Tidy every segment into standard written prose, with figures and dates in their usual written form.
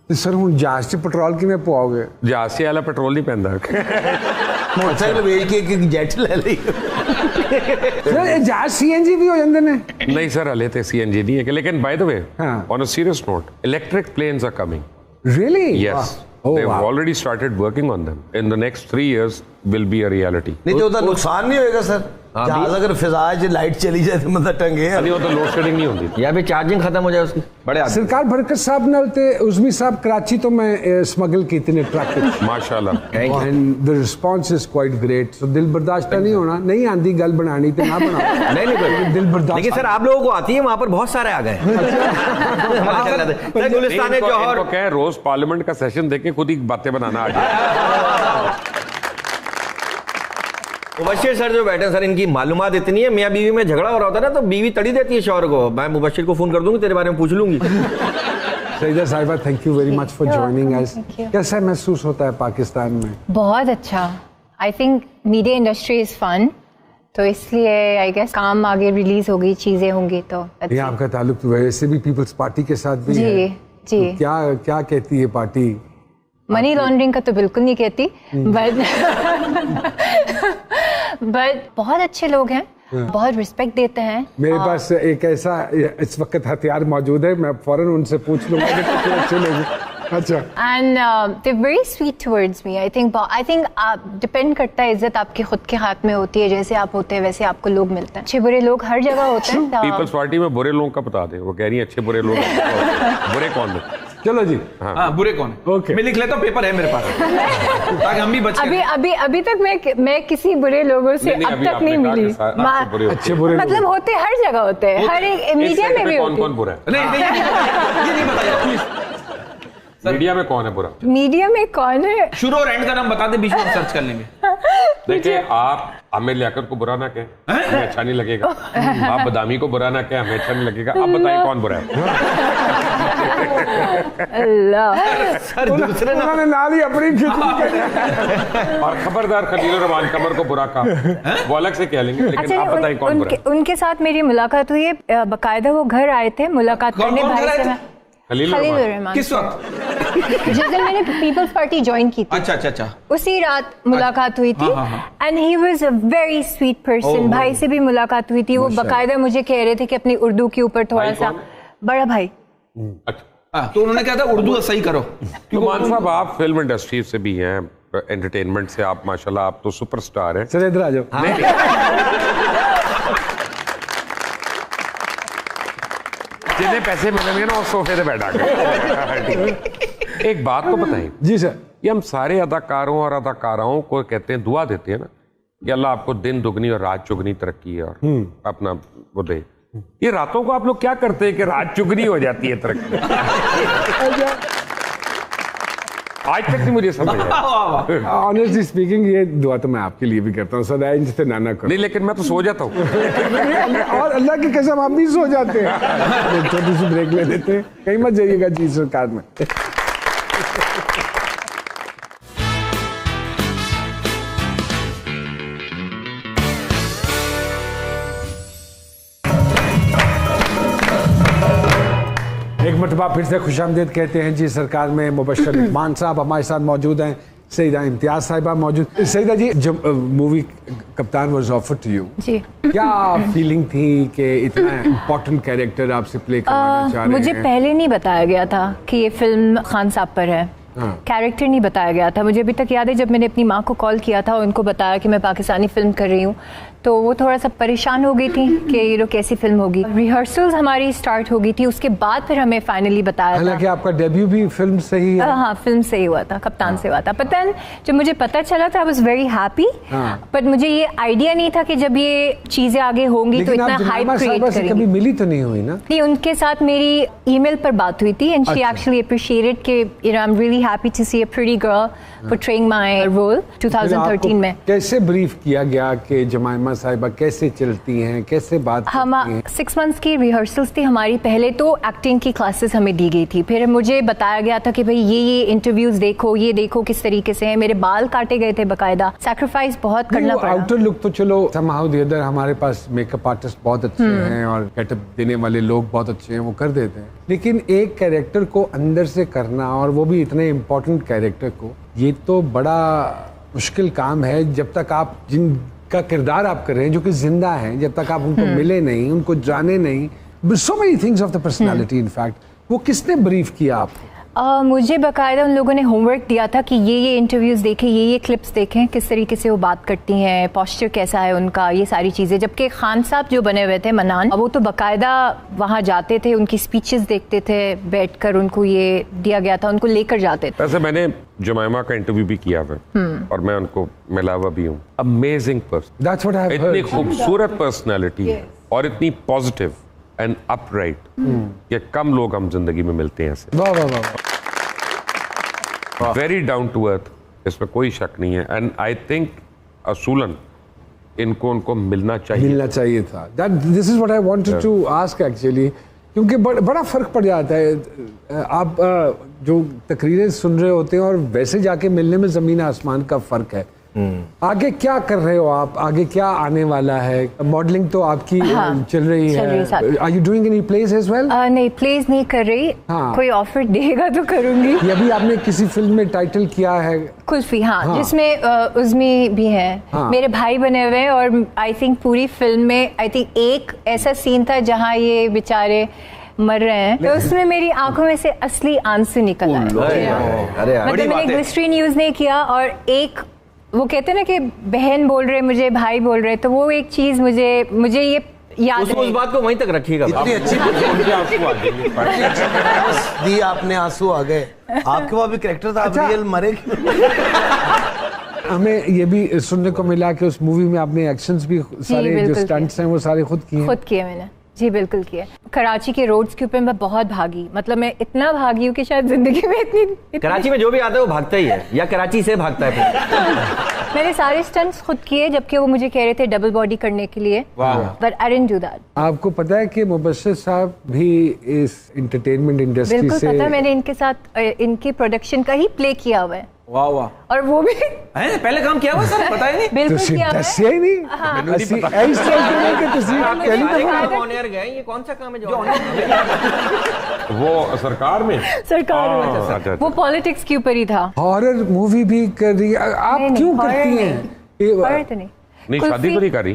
Sir हुण जहाज च पेट्रोल किवें पवाओगे? जहाज से वाला पेट्रोल नहीं पैंदा। मोटरसाइकिल वेच के एक जेट ले ली। सर जहाज CNG भी हो जाते ने? नहीं सर, हले तो CNG नहीं है, लेकिन बाय द वे हाँ। On a serious note, electric planes are coming. Really? Yes. Oh, They've wow. already started working on them. In the next 3 years will be a reality. नहीं तो उधर नुकसान नहीं होएगा सर? जहाज अगर फिजा च लाइट चली जाए तो मतलब टंगे नहीं, वो तो लोड शेडिंग नहीं होती। या भी चार्जिंग खत्म हो जाए उसकी। बड़े आदमी। सरकार बरकत साहब नाल ते उज़मी साहब कराची तो मैं स्मगल कीते ने ट्रक माशाल्लाह। And the response is quite great. So दिल बर्दाश्त नहीं होना, नहीं आंदी गल बनानी तो ना बनाओ। नहीं दिल बर्दाश्त। लेकिन सर आप लोगों को आती है, वहाँ पर बहुत सारे आ गए। गुलिस्तान जौहर क्या है, रोज पार्लियामेंट का सेशन देख के खुद ही बातें बनाना आ जाए। मुबशिर सर जो बैठे सर, इनकी मालूमात इतनी है, मियाँ बीवी में झगड़ा हो रहा होता है ना तो बीवी तड़ी देती है शौहर को, मैं मुबशिर को फोन कर दूंगी, तेरे बारे में पूछ लूंगी। Saida sahiba, thank you very much for joining us. कैसा महसूस होता है पाकिस्तान में? बहुत अच्छा। I think media industry is fun, तो इसलिए आई गेस काम आगे रिलीज होगी, चीजें होंगी तो ये आपका ताल्लुक तो वैसे भी पीपल्स पार्टी के साथ भी जी है। जी। तो क्या कहती है पार्टी? मनी लॉन्ड्रिंग का तो बिल्कुल नहीं कहती, बट बहुत अच्छे लोग हैं, बहुत रिस्पेक्ट देते हैं। मेरे पास एक ऐसा इस वक्त हथियार मौजूद है, मैं फौरन उनसे पूछ लूंगा कि कितने अच्छे लोग। अच्छा। And they very sweet towards me. I think depend करता है, इज्जत आपके खुद के हाथ में होती है, जैसे आप होते हैं वैसे आपको लोग मिलते हैं। अच्छे बुरे लोग हर जगह होते हैं। पीपल्स पार्टी में बुरे लोगों का बता दे, वो कह रही है अच्छे बुरे लोग। बुरे कौन है? चलो जी। हाँ, बुरे कौन है? ओके। मैं लिख लेता हूँ, पेपर है मेरे पास ताकि हम भी बच अभी तक मैं किसी बुरे लोगों से अब तक नहीं मिली। अच्छे बुरे मतलब होते हर जगह होते हैं, हर एक मीडिया में भी कौन कौन बुरा है? नहीं ये नहीं बताइए प्लीज। मीडिया में कौन है बुरा? मीडिया में कौन है? शुरू और एंड का नाम बता दे, बीच में हम सर्च कर लेंगे। देखिए, आप आमिर लियाकत को बुरा ना कहें, हमें अच्छा नहीं लगेगा। आप बदामी को बुरा ना कहें, हमें अच्छा नहीं लगेगा। आप बताइए कौन बुरा है? अल्लाह। सर दूसरे ना उन्होंने नाल ही अपनी और खबरदार खलील रहमान कमर को बुरा कहा, वो अलग से कह लेंगे, लेकिन आप बताइए कौन बुरा है? उनके साथ मेरी मुलाकात हुई है, बाकायदा वो घर आए थे मुलाकात करने भाई से। खलील रहमान। किस वक्त? जिस दिन मैंने पीपल्स पार्टी ज्वाइन की थी, अच्छा उसी रात मुलाकात हुई थी। And he was a very sweet person. भाई से भी मुलाकात हुई थी, वो बाकायदा मुझे कह रहे थे कि अपनी उर्दू के ऊपर थोड़ा सा। बड़ा भाई। अच्छा, तो उन्होंने कहा था उर्दू सही करो। तो मान साहब, आप फिल्म इंडस्ट्री से भी हैं, एंटरटेनमेंट से आप माशाल्लाह, आप तो सुपरस्टार हैं। चलो इधर आ जाओ। जितने पैसे मिलेंगे ना, उस सोफे पे बैठा कर। एक बात को बताइए जी सर। ये हम सारे अदाकारों और अदाकाराओं को कहते हैं, दुआ देते हैं ना कि अल्लाह आपको दिन दुगनी और रात चुगनी तरक्की और अपना वो दे। ये रातों को आप लोग क्या करते हैं कि रात चुगनी हो जाती है तरक्की? आज तक नहीं मुझे समझ आया। ऑनेस्टली स्पीकिंग, ये दुआ तो मैं आपके लिए भी करता हूँ सदा, इनसे नाना करो। नहीं, लेकिन मैं तो सो जाता हूँ। और अल्लाह की कसम आप भी सो जाते हैं। छोटी सी ब्रेक ले लेते हैं, कहीं मत जाइएगा जी सरकार में। एक मरतबा फिर से खुशामदीद कहते हैं जी सरकार में। मुबश्शिर रहमान साहब हमारे साथ मौजूद हैं, सईदा इम्तियाज साहिबा मौजूद। सईदा जी, जब मूवी कप्तान वाज ऑफर्ड टू यू, जी, क्या फीलिंग थी कि इतना इम्पोर्टेंट कैरेक्टर आपसे प्ले करवाना चाह रहे हैं? मुझे पहले नहीं बताया गया था कि ये फिल्म खान साहब पर है। कैरेक्टर नहीं बताया गया था। मुझे अभी तक याद है जब मैंने अपनी माँ को कॉल किया था और उनको बताया कि मैं पाकिस्तानी फिल्म कर रही हूँ, तो वो थोड़ा सा परेशान हो गई थी कि ये लोग कैसी फिल्म होगी। रिहर्सल्स हमारी स्टार्ट हो गई थी, उसके बाद फिर हमें फाइनली बताया था। हालांकि आपका डेब्यू भी फिल्म से ही है। हाँ, फिल्म से ही हुआ था, कप्तान से हुआ था। पता है, जब मुझे पता चला था I was very happy, but मुझे ये आइडिया नहीं था कि जब ये चीजें आगे होंगी तो इतना हाइप क्रिएट करेंगी। कभी मिली तो नहीं हुई ना? नहीं, उनके साथ मेरी ईमेल पर बात हुई थी एंड शी एक्चुअली अप्रिशिएटेड कि you know I am really happy to see a pretty girl portraying my role 2013 में। कैसे ब्रीफ किया गया कि जमाइमा जुमैमा साहिबा कैसे चलती हैं, कैसे बात हम करती हैं? 6 मंथ्स की रिहर्सल्स थी हमारी। पहले तो एक्टिंग की क्लासेस हमें दी गई थी, फिर मुझे बताया गया था कि भाई ये इंटरव्यूज देखो, ये देखो किस तरीके से हैं। मेरे बाल काटे गए थे बकायदा, सैक्रिफाइस बहुत करना पड़ा। आउटर लुक तो चलो somehow the other, हमारे पास मेकअप आर्टिस्ट बहुत अच्छे हैं और गेटअप देने वाले लोग बहुत अच्छे हैं, वो कर देते हैं। लेकिन एक कैरेक्टर को अंदर से करना, और वो भी इतने इम्पोर्टेंट कैरेक्टर को, ये तो बड़ा मुश्किल काम है। जब तक आप जिनका किरदार आप कर रहे हैं, जो कि जिंदा हैं, जब तक आप उनको मिले नहीं, उनको जाने नहीं, so many things of the personality, in fact वो किसने ब्रीफ किया आपको? मुझे बाकायदा उन लोगों ने होमवर्क दिया था कि ये इंटरव्यूज़ देखें, ये क्लिप्स देखें, किस तरीके से वो बात करती हैं, पोस्चर कैसा है उनका, ये सारी चीज़ें। जबकि खान साहब जो बने हुए थे मनान, वो तो बाकायदा वहाँ जाते थे, उनकी स्पीचेस देखते थे, बैठकर उनको ये दिया गया था, उनको लेकर जाते थे। वैसे मैंने जुमैमा का इंटरव्यू भी किया है और मैं उनको मिला हुआ भी हूँ। Amazing person, That's what I've इतनी heard. खूबसूरत पर्सनैलिटी और इतनी पॉजिटिव एंड अपराइट, ये कम लोग हम जिंदगी में मिलते हैं ऐसे। वाह वाह वाह। वेरी डाउन टू अर्थ, इसमें कोई शक नहीं है। एंड आई थिंक असूलन इनको उनको मिलना मिलना चाहिए था। This is what I wanted to ask actually, क्योंकि बड़ा फर्क पड़ जाता है। आप जो तकरीरें सुन रहे होते हैं और वैसे जाके मिलने में जमीन आसमान का फर्क है। आगे क्या कर रहे हो आप, आगे क्या आने वाला है? मॉडलिंग तो आपकी चल रही है। Are you doing any place as well? नहीं, प्लेस नहीं कर रही। कोई ऑफर देगा तो करूंगी। ये अभी आपने किसी फिल्म में टाइटल किया है? कुल्फी, जिसमें उज़मी भी है, मेरे भाई बने हुए हैं। और आई थिंक पूरी फिल्म में आई थिंक एक ऐसा सीन था जहाँ ये बेचारे मर रहे हैं, तो उसमें मेरी आंखों में से असली आंसू निकल आए। मतलब मैंने ग्लिसरीन यूज नहीं किया, और एक वो कहते हैं ना कि बहन बोल रहे मुझे, भाई बोल रहे, तो वो एक चीज मुझे ये याद उस बात को वहीं तक रखिएगा। इतनी अच्छी दी आपने, आंसू आ गए। आपके वहाँ भी कैरेक्टर था, आप रियल मरे। हमें ये भी सुनने को मिला कि उस मूवी में आपने एक्शंस भी सारे जो स्टंट्स हैं वो सारे खुद किए मैंने। जी बिल्कुल किया। कराची के रोड्स के ऊपर मैं बहुत भागी, मतलब मैं इतना भागी हूँ कि शायद जिंदगी में इतनी कराची में जो भी आता है वो भागता ही है, या कराची से भागता है फिर। मैंने सारे स्टंट्स खुद किए, जबकि वो मुझे कह रहे थे डबल बॉडी करने के लिए, but I didn't do that. आपको पता है कि मुबश्शिर साहब भी इस एंटरटेनमेंट इंडस्ट्री से? बिल्कुल पता है, मैंने इनके साथ इनकी प्रोडक्शन का ही प्ले किया हुआ है। वाह वाह। और वो भी पहले काम किया हुआ सर, पता ही नहीं। बिल्कुल किया है। ਦੱਸਿਆ ਹੀ नहीं। ਅਸੀਂ ऐसे सोचते हैं कि ਤੁਸੀਂ पहली दफा ऑन एयर गए, ये कौन सा काम है जो वो सरकार में सरकार वो पॉलिटिक्स के ऊपर ही था। हॉरर मूवी भी कर रही है आप? क्यों करती हैं? हॉरर तो नहीं, शादी तो नहीं करी।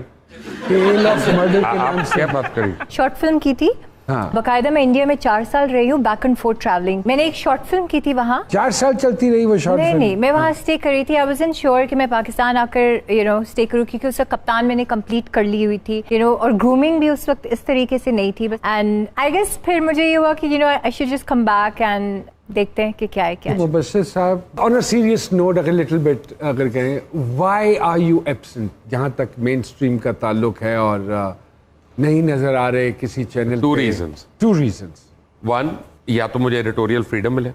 टेल ऑफ मर्डर के नाम आप से क्या बात करी? शॉर्ट फिल्म की थी। बकायदा मैं इंडिया में 4 साल रही हूँ, बैक एंड फोर्थ ट्रैवलिंग। मैंने एक शॉर्ट फिल्म की थी वहाँ। 4 साल चलती रही वो शॉर्ट फिल्म? नहीं, मैं वहाँ स्टे कर रही थी। आई वाज़न्ट श्योर कि मैं पाकिस्तान आकर स्टे करूँ, क्योंकि उसका कप्तान मैंने कंप्लीट कर ली हुई थी, और ग्रूमिंग भी उस वक्त इस तरीके से नहीं थी। एंड आई गेस फिर मुझे ये हुआ कि I should just come back and देखते हैं कि क्या है क्या। मुबश्शिर साहब, ऑन अ सीरियस नोट, अगर लिटिल बिट अगर कहें, व्हाई आर यू एब्सेंट जहाँ तक मेन स्ट्रीम का ताल्लुक है और नहीं नजर आ रहे किसी चैनल? 2 reasons. 2 reasons. 1, या तो मुझे एडिटोरियल फ्रीडम मिले,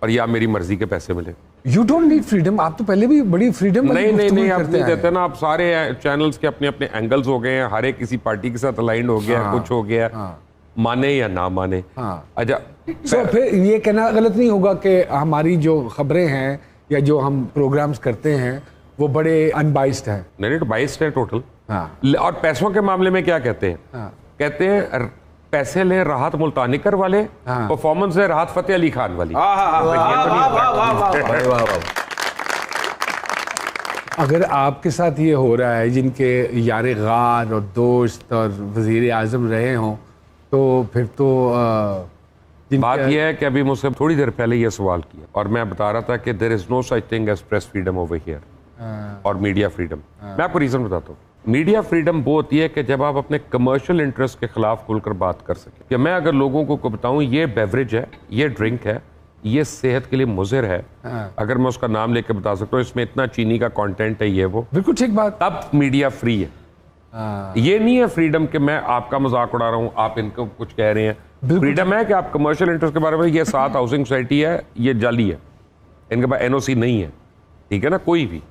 और या मेरी मर्जी के पैसे मिले। You don't need freedom. आप तो पहले भी बड़ी फ्रीडम नहीं, आप नहीं देते ना। आप सारे चैनल्स के अपने अपने एंगल्स हो गए हैं, हर एक किसी पार्टी के साथ अलाइंड हो गया, कुछ हो गया, माने या ना माने। अच्छा, तो फिर ये कहना गलत नहीं होगा कि हमारी जो खबरें हैं या जो हम प्रोग्राम्स करते हैं वो बड़े अनबाइस्ड हैं? नहीं, बाइस्ड है टोटल। और पैसों के मामले में क्या कहते हैं? कहते हैं पैसे ले राहत मुल्तानिकर वाले, परफॉर्मेंस है राहत फतेह अली खान वाली। अगर आपके साथ ये हो रहा है, जिनके यारे गार और दोस्त और वजीर आजम रहे हों, तो फिर तो बात यह है कि अभी मुझसे थोड़ी देर पहले ये सवाल किया और मैं बता रहा था कि there is no such thing as press freedom over here और मीडिया फ्रीडम। मैं आपको रीजन बताता हूँ। मीडिया फ्रीडम वो होती है कि जब आप अपने कमर्शियल इंटरेस्ट के खिलाफ खुलकर बात कर सकें। कि मैं अगर लोगों को बताऊं ये बेवरेज है, ये ड्रिंक है, ये सेहत के लिए मुज़िर है, अगर मैं उसका नाम लेकर बता सकता हूँ इसमें इतना चीनी का कंटेंट है, ये वो, बिल्कुल ठीक बात, तब मीडिया फ्री है। ये नहीं है फ्रीडम कि मैं आपका मजाक उड़ा रहा हूँ, आप इनको कुछ कह रहे हैं। फ्रीडम है कि आप कमर्शियल इंटरेस्ट के बारे में, ये 7 हाउसिंग सोसाइटी है, ये जाली है, इनके पास NOC नहीं है, ठीक है ना, कोई भी